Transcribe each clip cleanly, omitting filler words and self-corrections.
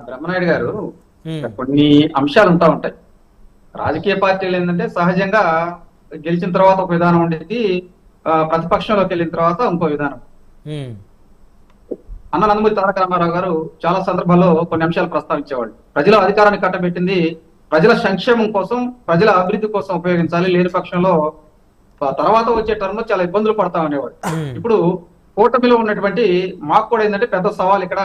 బ్రహ్మనాయుడు గారు ఉమ్, కొన్ని అంశాలు ఉంటాయి. రాజకీయ పార్టీలు ఏంటంటే సహజంగా గెలిచిన తర్వాత ఒక విధానం ఉండేది, ప్రతిపక్షంలోకి వెళ్ళిన తర్వాత ఇంకో విధానం. ఉమ్, అన్న నందమూరి తారక రామారావు గారు చాలా సందర్భాల్లో కొన్ని అంశాలు ప్రస్తావించేవాళ్ళు. ప్రజల అధికారాన్ని కట్టబెట్టింది ప్రజల సంక్షేమం కోసం, ప్రజల అభివృద్ధి కోసం ఉపయోగించాలి, లేని పక్షంలో తర్వాత వచ్చే టర్మ్ లో చాలా ఇబ్బందులు పడతా ఉండేవాడు. ఉమ్, ఇప్పుడు కూటమిలో ఉన్నటువంటి మాకు కూడా ఏంటంటే పెద్ద సవాల్ ఇక్కడ.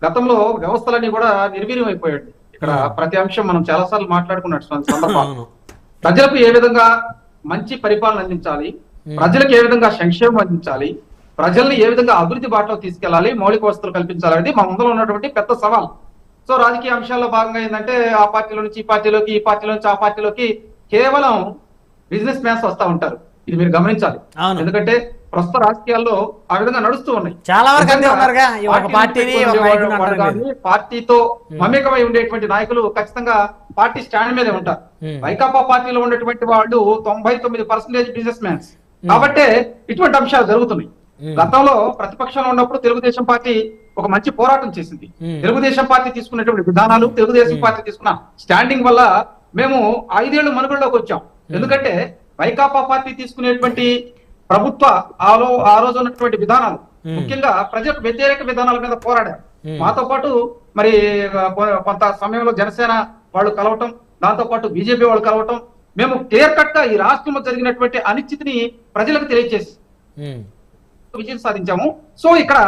గతంలో వ్యవస్థలన్నీ కూడా నిర్వీర్యం అయిపోయాడు. ఇక్కడ ప్రతి అంశం మనం చాలా సార్లు మాట్లాడుకున్నట్టు సందర్భాలు. అవును. ప్రజలకు ఏ విధంగా మంచి పరిపాలన అందించాలి, ప్రజలకు ఏ విధంగా సంక్షేమం అందించాలి, ప్రజల్ని ఏ విధంగా అభివృద్ధి బాటలో తీసుకెళ్లాలి, మౌలిక వసతులు కల్పించాలి అనేది మా ముందులో ఉన్నటువంటి పెద్ద సవాల్. సో రాజకీయ అంశాల్లో భాగంగా ఏంటంటే ఆ పార్టీలో నుంచి ఈ పార్టీలోకి, ఈ పార్టీలో నుంచి ఆ పార్టీలోకి కేవలం బిజినెస్ మ్యాన్స్ వస్తా ఉంటారు. ఇది మీరు గమనించాలి. అవును. ఎందుకంటే ప్రస్తుత రాజకీయాల్లో ఆ విధంగా నడుస్తూ ఉన్నాయి. చాలా వరకు అంతే ఉన్నారుగా. ఈ ఒక పార్టీని పార్టీని ఒక పెట్టుకునే నాయకుడిని వాడు అంటారు కానీ, పార్టీతో మమేకమై ఉండేటువంటి నాయకులు ఖచ్చితంగా పార్టీ స్టాండ్ మీదే ఉంటారు. వైకాపా పార్టీలో ఉన్నటువంటి వాళ్ళు 99% బిజినెస్ మ్యాన్స్. కాబట్టే ఇటువంటి అంశాలు జరుగుతున్నాయి. గతంలో ప్రతిపక్షంలో ఉన్నప్పుడు తెలుగుదేశం పార్టీ ఒక మంచి పోరాటం చేసింది. తెలుగుదేశం పార్టీ తీసుకున్నటువంటి విధానాలు, తెలుగుదేశం పార్టీ తీసుకున్న స్టాండింగ్ వల్ల మేము 5 ఏళ్లు మనుగడలోకి వచ్చాం. ఎందుకంటే వైకాపా పార్టీ తీసుకునేటువంటి ప్రభుత్వ ఆ రోజు ఉన్నటువంటి విధానాలు, ముఖ్యంగా ప్రజలకు వ్యతిరేక విధానాల మీద పోరాడారు. మాతో పాటు మరి కొంత సమయంలో జనసేన వాళ్ళు కలవటం, దాంతో పాటు బీజేపీ వాళ్ళు కలవటం, మేము క్లియర్ కట్ గా ఈ రాష్ట్రంలో జరిగినటువంటి అనిశ్చితిని ప్రజలకు తెలియజేసి విజయం సాధించాము. సో ఇక్కడ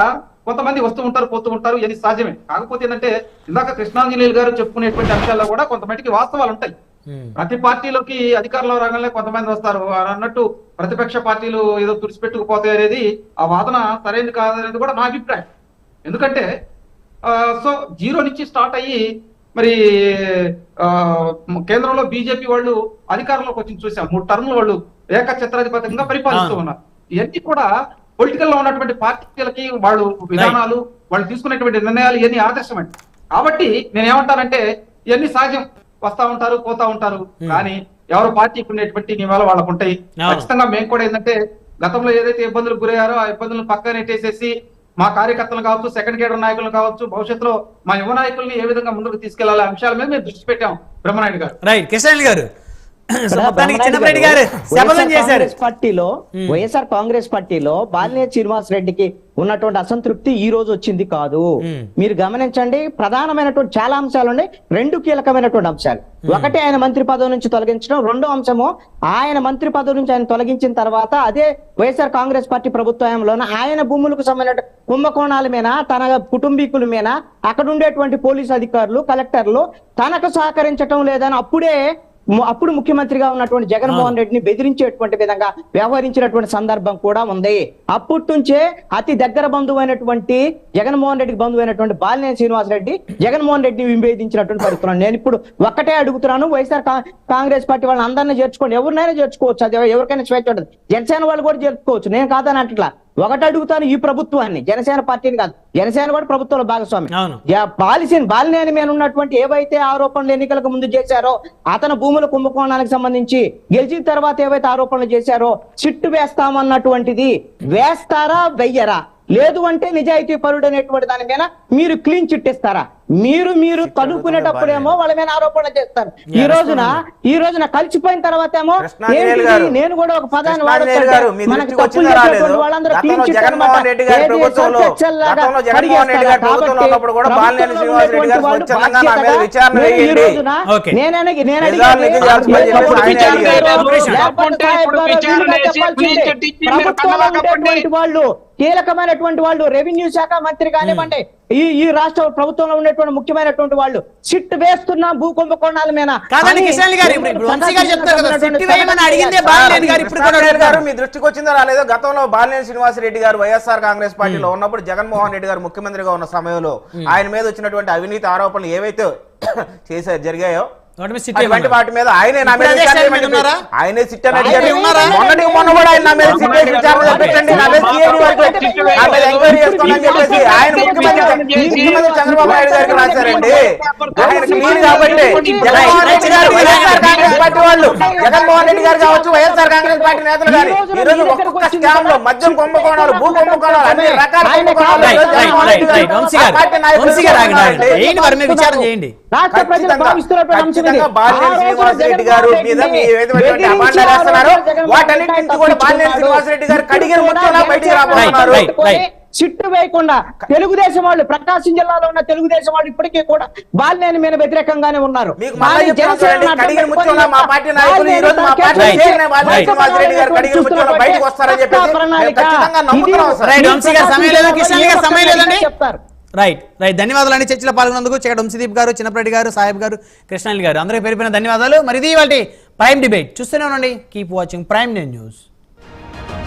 కొంతమంది వస్తూ ఉంటారు, పోతూ ఉంటారు, ఇది సహజమే. కాకపోతే ఏంటంటే ఇందాక కృష్ణాంజనేయులు గారు చెప్పుకునేటువంటి అంశాల్లో కూడా కొంతమందికి వాస్తవాలు ఉంటాయి. ప్రతి పార్టీలోకి అధికారంలో రాగానే కొంతమంది వస్తారు అన్నట్టు ప్రతిపక్ష పార్టీలు ఏదో తుడిచిపెట్టుకుపోతాయి అనేది ఆ వాదన సరైనది కాదనేది కూడా నా అభిప్రాయం. ఎందుకంటే సో 0 నుంచి స్టార్ట్ అయ్యి మరి కేంద్రంలో బీజేపీ వాళ్ళు అధికారంలోకి వచ్చి చూసాం. 3 టర్మ్లు వాళ్ళు ఏకఛత్రాధిపత్యంగా పరిపాలిస్తూ ఉన్నారు. ఇవన్నీ కూడా పొలిటికల్ లో ఉన్నటువంటి పార్టీలకి వాళ్ళు విధానాలు, వాళ్ళు తీసుకునేటువంటి నిర్ణయాలు ఇవన్నీ ఆదర్శమండి. కాబట్టి నేనేమంటానంటే ఇవన్నీ సహజం, వస్తా ఉంటారు, పోతా ఉంటారు. కానీ ఎవరు పార్టీకి ఉండేటువంటి నియమాలు వాళ్ళకు ఉంటాయి. ఖచ్చితంగా మేము కూడా ఏంటంటే గతంలో ఏదైతే ఇబ్బందులు గురయ్యారో ఆ ఇబ్బందులను పక్కన నెట్టేసేసి మా కార్యకర్తలు కావచ్చు, సెకండ్ కేడర్ నాయకులు కావచ్చు, భవిష్యత్తులో మా యువ నాయకుల్ని ఏ విధంగా ముందుకు తీసుకెళ్లాలి అంశాల మీద మేము దృష్టి పెట్టాం. బ్రహ్మనాయుడు గారు. రైట్. కిషన్ గారు, వైఎస్ఆర్ కాంగ్రెస్ పార్టీలో బాలినేని శ్రీనివాస్ రెడ్డికి ఉన్నటువంటి అసంతృప్తి ఈ రోజు వచ్చింది కాదు. మీరు గమనించండి, ప్రధానమైనటువంటి చాలా అంశాలు ఉన్నాయి. 2 కీలకమైనటువంటి అంశాలు. ఒకటి ఆయన మంత్రి పదవి నుంచి తొలగించడం, రెండో అంశము ఆయన మంత్రి పదవి నుంచి ఆయన తొలగించిన తర్వాత అదే వైఎస్ఆర్ కాంగ్రెస్ పార్టీ ప్రభుత్వంలోనే ఆయన భూములకు సంబంధించిన కుంభకోణాల మీద, తన కుటుంబీకుల మీద అక్కడ ఉండేటువంటి పోలీసు అధికారులు, కలెక్టర్లు తనకు సహకరించటం లేదని అప్పుడు ముఖ్యమంత్రిగా ఉన్నటువంటి జగన్మోహన్ రెడ్డిని బెదిరించేటువంటి విధంగా వ్యవహరించినటువంటి సందర్భం కూడా ఉంది. అప్పటి నుంచే అతి దగ్గర బంధువు అయినటువంటి జగన్మోహన్ రెడ్డికి బంధువు అయినటువంటి బాలినేని శ్రీనివాస్ రెడ్డి జగన్మోహన్ రెడ్డిని విభేదించినటువంటి పరిస్థితులు. నేను ఇప్పుడు ఒక్కటే అడుగుతున్నాను, వైఎస్ఆర్ కాంగ్రెస్ పార్టీ వాళ్ళని అందరినీ చేర్చుకోండి, ఎవరినైనా చేర్చుకోవచ్చు, అది ఎవరికైనా స్వేచ్ఛ ఉంటుంది. జనసేన వాళ్ళు కూడా చేర్చుకోవచ్చు, నేను కాదని అట్లా. ఒకటి అడుగుతాను, ఈ ప్రభుత్వాన్ని, జనసేన పార్టీని కాదు, జనసేన కూడా ప్రభుత్వంలో భాగస్వామి. బాలినేని మీద ఉన్నటువంటి ఏవైతే ఆరోపణలు ఎన్నికలకు ముందు చేశారో, అతను భూముల కుంభకోణానికి సంబంధించి గెలిచిన తర్వాత ఏవైతే ఆరోపణలు చేశారో సిట్టు వేస్తామన్నటువంటిది వేస్తారా, వెయ్యరా? లేదు అంటే నిజాయితీ పరుడు అనేటువంటి దాని మీద మీరు క్లీన్ చిట్ ఇస్తారా? మీరు కలుపుకునేటప్పుడేమో వాళ్ళ మీద ఆరోపణలు చేస్తారు. ఈ రోజున కలిసిపోయిన తర్వాత ఏమో నేను కూడా ఒక పదాన్ని వాడతాను, మనకు తప్పులు చేసేటువంటి వాళ్ళందరూ క్లీన్ చిట్ అన్నమాట. వాళ్ళు కీలకమైనటువంటి వాళ్ళు, రెవెన్యూ శాఖ మంత్రి కానివ్వండి, ఈ రాష్ట్ర ప్రభుత్వంలో ఉండేటువంటి ముఖ్యమైనటువంటి వాళ్ళు సిట్ వేస్తున్నా భూ కుంభకోణాల మీద. మీ దృష్టికి వచ్చిందా రాలేదో? గతంలో బాలినేని శ్రీనివాస్ రెడ్డి గారు వైఎస్ఆర్ కాంగ్రెస్ పార్టీలో ఉన్నప్పుడు జగన్మోహన్ రెడ్డి గారు ముఖ్యమంత్రిగా ఉన్న సమయంలో ఆయన మీద వచ్చినటువంటి అవినీతి ఆరోపణలు ఏవైతే జరిగాయో వాటి మీద sit అటువంటి చేయమన్నారు. వాటి మీద ఆయనే నా మీద ఇప్పుడు అదే విచారణ స్టాండ్ మీద చేయమని ఉన్నారా? ఆయనే సిట్ అని అడిగారు. ఆయనే ఉన్నారా? మొన్న కూడా ఆయన నా మీద సిట్ వేసి విచారణ జరిపించండి, నా మీద CID వరకు నా మీద ఎంక్వైరీ చేసుకోవాలని చెప్పేసి ఆయన ముఖ్యమంత్రి చంద్రబాబు నాయుడు గారికి రాశారండి. ఆయన క్లీన్ కాబట్టి జగన్మోహన్ రెడ్డి గారు వైఎస్ఆర్ కాంగ్రెస్ పార్టీ వాళ్ళు, జగన్మోహన్ రెడ్డి గారు కావచ్చు, వైఎస్ఆర్ కాంగ్రెస్ పార్టీ నేతలు కానీ ఈ రోజు ఒక్కొక్క స్కామ్ లో మద్యం కుంభకోణాలు, భూ కుంభకోణాలు, అన్ని రకాల కుంభకోణాలు జగన్మోహన్ రెడ్డి గారు ఆ పార్టీ నాయకులు ఏంటి వారి మీద విచారణ చేయండి. రాష్ట్ర ప్రజలు భావిస్తున్నటువంటి అంశం ఇది. ఖచ్చితంగా బాలినేని శ్రీనివాసరెడ్డి గారు మీద మీ ఏదైతే అభాండాలు వేస్తున్నారో వాటన్నింటి కూడా బాలినేని శ్రీనివాసరెడ్డి గారు కడిగిన ముచ్చలా బయటికి రాబోతున్నారు. చిట్టు వేయకుండా తెలుగుదేశం వాళ్ళు, ప్రకాశం జిల్లాలో ఉన్న తెలుగుదేశం వాళ్ళు ఇప్పటికీ కూడా బాలినేని మీద వ్యతిరేకంగానే ఉన్నారు. మీకు మళ్ళీ చెప్తున్నానండి, కడిగిన ముచ్చలా మా పార్టీ నాయకులు ఈ రోజు మా పార్టీ చేరిన బాలినేని శ్రీనివాసరెడ్డి గారు కడిగిన ముచ్చలా బయటకు వస్తారని చెప్పేసి మేము ఖచ్చితంగా నమ్ముతున్నాం సార్. రైట్, వంశీ గారు సమయం లేదు, కృష్ణ గారు సమయం లేదండి. చెప్తారు. రైట్ రైట్, ధన్యవాదాలు చర్చలో పాల్గొన్నందుకు. చెగడ వంశీదీప్ గారు, చిన్నప్పరెడ్డి గారు, సాహెబ్ గారు, కృష్ణాలి గారు, అందరికీ పేరు ధన్యవాదాలు. మరి ఇది వాళ్ళ ప్రైమ్ డిబేట్ చూస్తూనే ఉండండి. Keep watching prime news.